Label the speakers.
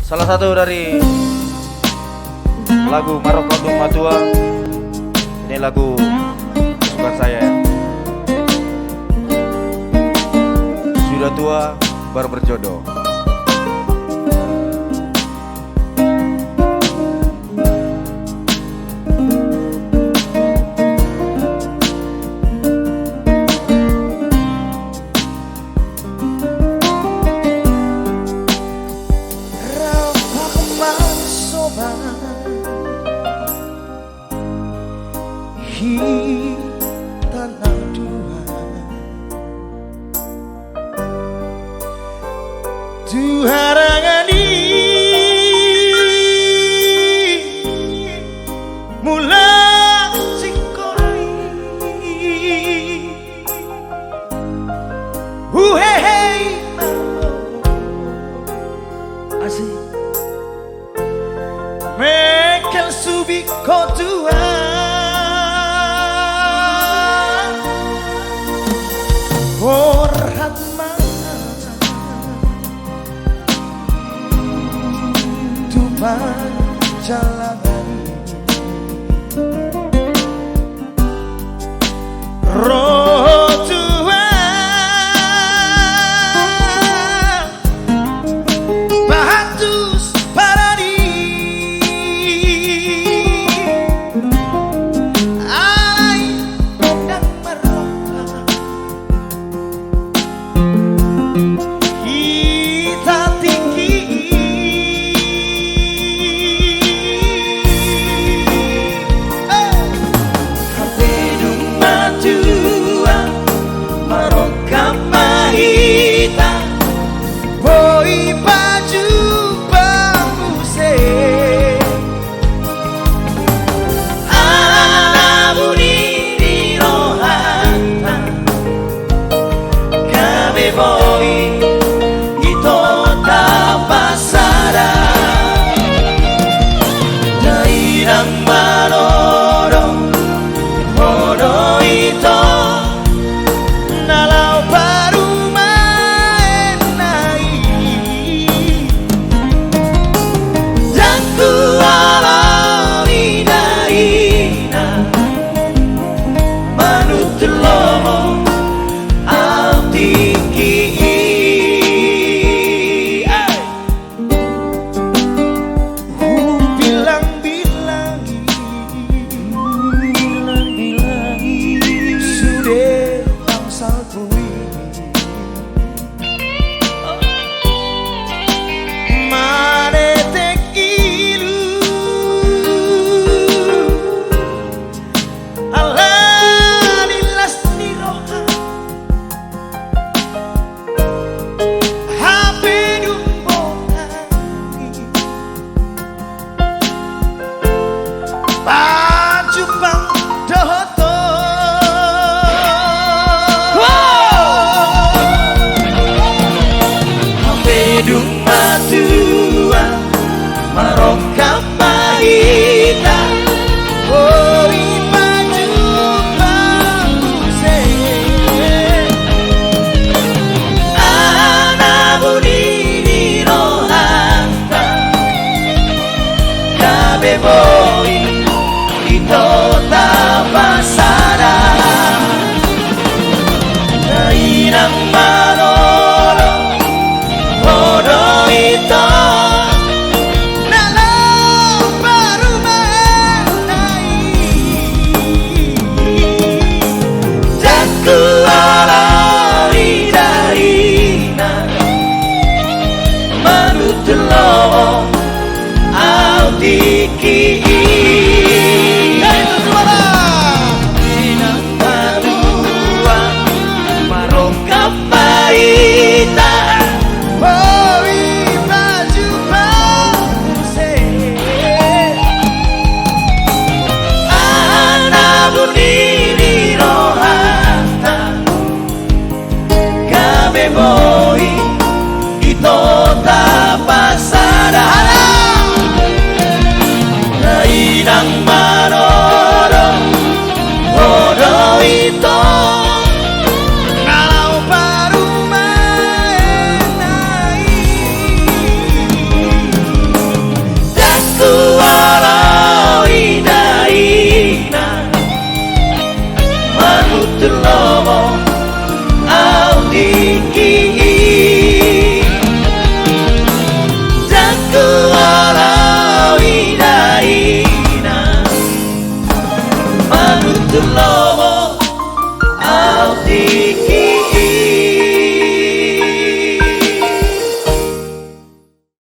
Speaker 1: Salah satu dari lagu Marokandung Matua. Ini lagu kesukaan saya ya. Sudah tua baru berjodoh.
Speaker 2: Tanah dua Tuharangani mula singkorai Huhehei asik Mekel subi kotua Rahman Tuhan jalanan Roh Tuhan Bahatus paradi Alai dan meroka kita tinggi Kapedung Matua Marokam Mahita Boi baju banguse Anabuni di rohata Kami boi Dairang Manoro Mono ito Nalau baru main naik Dan ku alami daina Manut lomo Altiki Kapedung Matua Marokam Mahita Boi baju banguse Anabuni di rohanta Kabe boi ito tapasara Dairang Manoro Mono ito Nalau baru menai Dan ku alami daina Manut lomo Altiki Marokam Mahita Boy, ito tapasada. Puter Lomo